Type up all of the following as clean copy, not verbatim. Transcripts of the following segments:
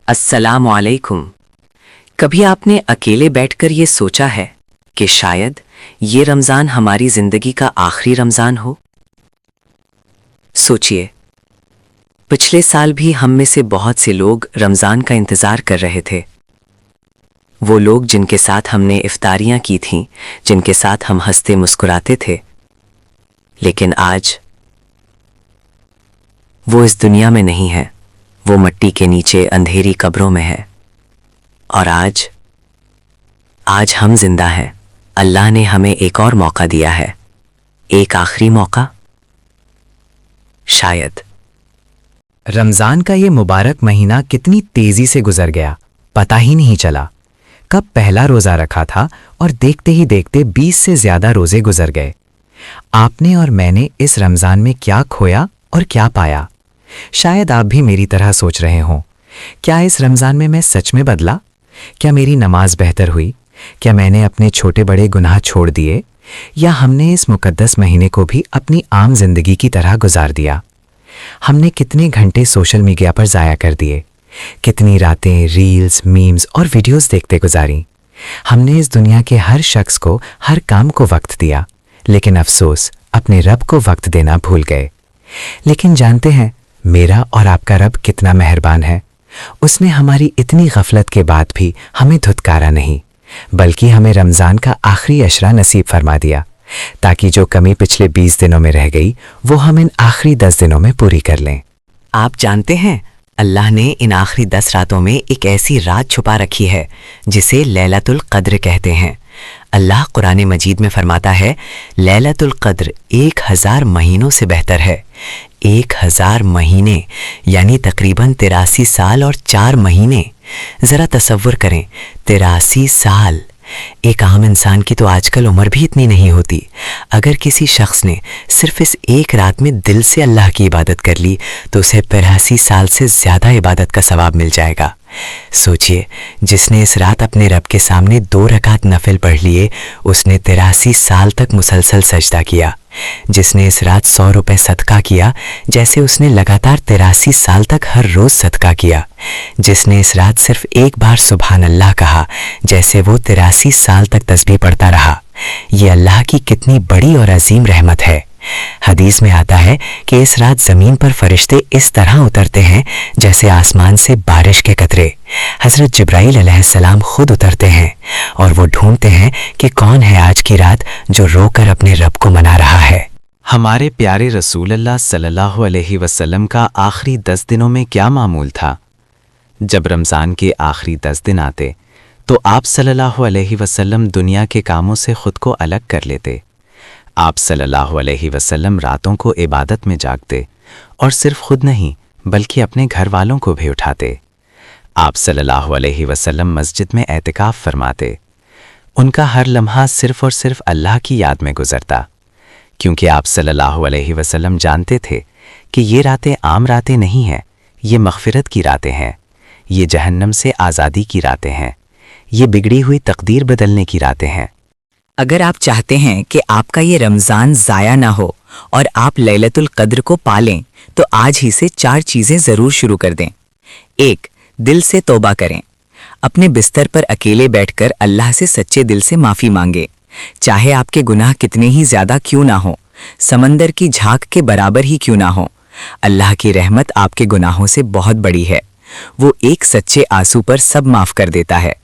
अस्सलाम वालेकुम। कभी आपने अकेले बैठकर ये सोचा है कि शायद ये रमज़ान हमारी ज़िंदगी का आखिरी रमज़ान हो? सोचिए, पिछले साल भी हम में से बहुत से लोग रमज़ान का इंतज़ार कर रहे थे। वो लोग जिनके साथ हमने इफ्तारियां की थीं, जिनके साथ हम हंसते मुस्कुराते थे, लेकिन आज वो इस दुनिया में नहीं है। वो मिट्टी के नीचे अंधेरी कब्रों में है। और आज हम जिंदा हैं। अल्लाह ने हमें एक और मौका दिया है, एक आखिरी मौका शायद। रमज़ान का ये मुबारक महीना कितनी तेज़ी से गुजर गया, पता ही नहीं चला। कब पहला रोज़ा रखा था और देखते ही देखते 20 से ज़्यादा रोज़े गुजर गए। आपने और मैंने इस रमज़ान में क्या खोया और क्या पाया? शायद आप भी मेरी तरह सोच रहे हों, क्या इस रमज़ान में मैं सच में बदला? क्या मेरी नमाज बेहतर हुई? क्या मैंने अपने छोटे बड़े गुनाह छोड़ दिए? या हमने इस मुकद्दस महीने को भी अपनी आम जिंदगी की तरह गुजार दिया? हमने कितने घंटे सोशल मीडिया पर ज़ाया कर दिए, कितनी रातें रील्स, मीम्स और वीडियोस देखते गुजारी। हमने इस दुनिया के हर शख्स को, हर काम को वक्त दिया, लेकिन अफसोस अपने रब को वक्त देना भूल गए। लेकिन जानते हैं, मेरा और आपका रब कितना मेहरबान है। उसने हमारी इतनी गफलत के बाद भी हमें धुतकारा नहीं, बल्कि हमें रमज़ान का आखिरी अशरा नसीब फरमा दिया, ताकि जो कमी पिछले 20 दिनों में रह गई वो हम इन आखिरी 10 दिनों में पूरी कर लें। आप जानते हैं, अल्लाह ने इन आखिरी 10 रातों में एक ऐसी रात छुपा रखी है जिसे लैलतुल कद्र कहते हैं। अल्लाह कुरान मजीद में फरमाता है, लैलतुल कद्र 1000 महीनों से बेहतर है। 1000 महीने यानी तकरीबन 83 साल और 4 महीने। ज़रा तसव्वुर करें, 83 साल। एक आम इंसान की तो आजकल उम्र भी इतनी नहीं होती। अगर किसी शख्स ने सिर्फ इस एक रात में दिल से अल्लाह की इबादत कर ली तो उसे 83 साल से ज़्यादा इबादत का सवाब मिल जाएगा। सोचिए, जिसने इस रात अपने रब के सामने 2 रकात नफिल पढ़ लिए, उसने 83 साल तक मुसलसल सजदा किया। जिसने इस रात 100 रुपये सदका किया, जैसे उसने लगातार 83 साल तक हर रोज़ सदका किया। जिसने इस रात सिर्फ एक बार सुभान अल्लाह कहा, जैसे वो 83 साल तक तस्बीह पढ़ता रहा। ये अल्लाह की कितनी बड़ी और अजीम रहमत है। हदीस में आता है कि इस रात ज़मीन पर फरिश्ते इस तरह उतरते हैं जैसे आसमान से बारिश के कतरे। हज़रत जिब्राइल अलैहिस्सलाम खुद उतरते हैं और वो ढूंढते हैं कि कौन है आज की रात जो रोकर अपने रब को मना रहा है। हमारे प्यारे रसूल अल्लाह सल्लल्लाहु अलैहि वसल्लम का आखिरी 10 दिनों में क्या मामूल था? जब रमज़ान के आखिरी 10 दिन आते तो आप सल्लल्लाहु अलैहि वसल्लम दुनिया के कामों से खुद को अलग कर लेते। आप सल्लल्लाहु अलैहि वसल्लम रातों को इबादत में जागते और सिर्फ खुद नहीं बल्कि अपने घर वालों को भी उठाते। आप सल्लल्लाहु अलैहि वसल्लम मस्जिद में एतिकाफ फरमाते। उनका हर लम्हा सिर्फ और सिर्फ अल्लाह की याद में गुजरता, क्योंकि आप सल्लल्लाहु अलैहि वसल्लम जानते थे कि ये रातें आम रातें नहीं हैं, ये मग़फ़िरत की रातें हैं, ये जहन्नम से आज़ादी की रातें हैं, ये बिगड़ी हुई तकदीर बदलने की रातें हैं। अगर आप चाहते हैं कि आपका ये रमज़ान ज़ाया ना हो और आप लैलतुल कद्र को पालें, तो आज ही से 4 चीज़ें ज़रूर शुरू कर दें। 1. दिल से तौबा करें। अपने बिस्तर पर अकेले बैठकर अल्लाह से सच्चे दिल से माफ़ी मांगे, चाहे आपके गुनाह कितने ही ज़्यादा क्यों ना हो, समंदर की झाग के बराबर ही क्यों ना हो। अल्लाह की रहमत आपके गुनाहों से बहुत बड़ी है। वो एक सच्चे आंसू पर सब माफ़ कर देता है।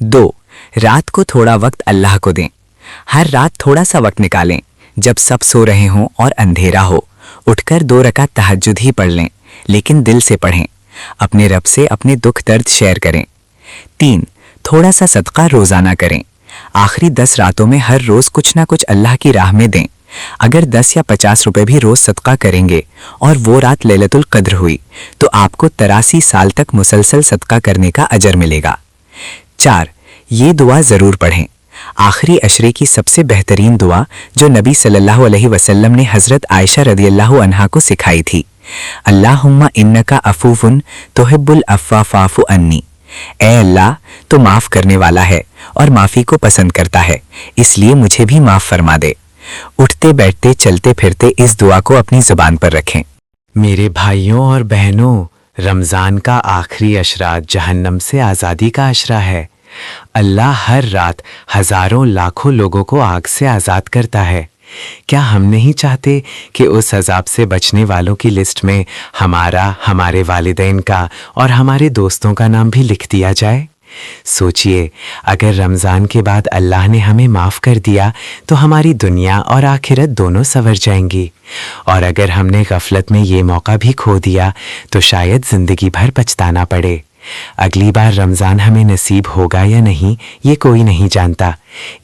2. रात को थोड़ा वक्त अल्लाह को दें। हर रात थोड़ा सा वक्त निकालें, जब सब सो रहे हों और अंधेरा हो, उठकर 2 रकात तहज्जुद ही पढ़ लें, लेकिन दिल से पढ़ें। अपने रब से अपने दुख दर्द शेयर करें। 3. थोड़ा सा सदका रोज़ाना करें। आखिरी 10 रातों में हर रोज़ कुछ ना कुछ अल्लाह की राह में दें। अगर 10 या 50 रुपए भी रोज़ सदका करेंगे और वो रात लैलतुल कद्र हुई तो आपको 83 साल तक मुसलसल सदका करने का अजर मिलेगा। 4. ये दुआ ज़रूर पढ़ें। आखिरी अशरे की सबसे बेहतरीन दुआ जो नबी सल्लल्लाहु अलैहि वसल्लम ने हज़रत आयशा रदियल्लाहु अन्हा को सिखाई थी, अल्लाहुम्मा इन्नका अफूफुन तुहिब्बुल अफ़्वा फ़ाफ़ु अन्नी। ए अल्लाह, तो माफ़ करने वाला है और माफ़ी को पसंद करता है, इसलिए मुझे भी माफ़ फरमा दे। उठते बैठते चलते फिरते इस दुआ को अपनी ज़ुबान पर रखें। मेरे भाइयों और बहनों, رمضان کا آخری عشرہ جہنم سے آزادی کا عشرہ ہے۔ اللہ ہر رات ہزاروں لاکھوں لوگوں کو آگ سے آزاد کرتا ہے۔ کیا ہم نہیں چاہتے کہ اس عذاب سے بچنے والوں کی لسٹ میں ہمارا، ہمارے والدین کا اور ہمارے دوستوں کا نام بھی لکھ دیا جائے؟ سوچئے، اگر رمضان کے بعد اللہ نے ہمیں معاف کر دیا تو ہماری دنیا اور آخرت دونوں سنور جائیں گی، اور اگر ہم نے غفلت میں یہ موقع بھی کھو دیا تو شاید زندگی بھر پچھتانا پڑے۔ اگلی بار رمضان ہمیں نصیب ہوگا یا نہیں یہ کوئی نہیں جانتا،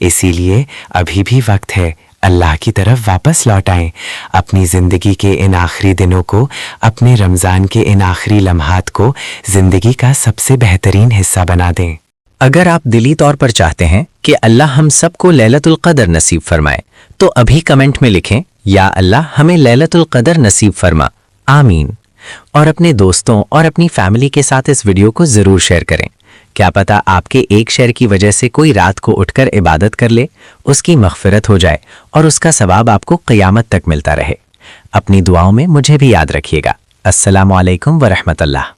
اسی لیے ابھی بھی وقت ہے، اللہ کی طرف واپس لوٹ آئیں، اپنی زندگی کے ان آخری دنوں کو، اپنے رمضان کے ان آخری لمحات کو زندگی کا سب سے بہترین حصہ بنا دیں۔ اگر آپ دلی طور پر چاہتے ہیں کہ اللہ ہم سب کو لیلۃ القدر نصیب فرمائے تو ابھی کمنٹ میں لکھیں یا اللہ ہمیں لیلۃ القدر نصیب فرما، آمین۔ اور اپنے دوستوں اور اپنی فیملی کے ساتھ اس ویڈیو کو ضرور شیئر کریں۔ کیا پتہ آپ کے ایک شیئر کی وجہ سے کوئی رات کو اٹھ کر عبادت کر لے، اس کی مغفرت ہو جائے اور اس کا ثواب آپ کو قیامت تک ملتا رہے۔ اپنی دعاؤں میں مجھے بھی یاد رکھیے گا۔ السلام علیکم ورحمۃ اللہ۔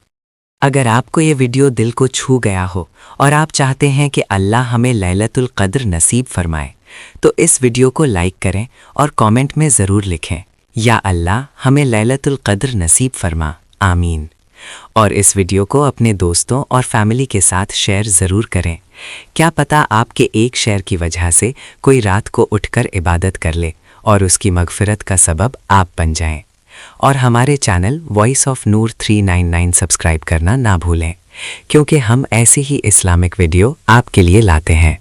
اگر آپ کو یہ ویڈیو دل کو چھو گیا ہو اور آپ چاہتے ہیں کہ اللہ ہمیں لیلۃ القدر نصیب فرمائے تو اس ویڈیو کو لائک کریں اور کامنٹ میں ضرور لکھیں یا اللہ ہمیں لیلۃ القدر نصیب فرما، آمین۔ اور اس ویڈیو کو اپنے دوستوں اور فیملی کے ساتھ شیئر ضرور کریں۔ کیا پتہ آپ کے ایک شیئر کی وجہ سے کوئی رات کو اٹھ کر عبادت کر لے اور اس کی مغفرت کا سبب آپ بن جائیں۔ اور ہمارے channel voice of Noor 399 subscribe کرنا نہ بھولیں، کیونکہ ہم ایسی ہی اسلامک ویڈیو آپ کے لیے لاتے ہیں۔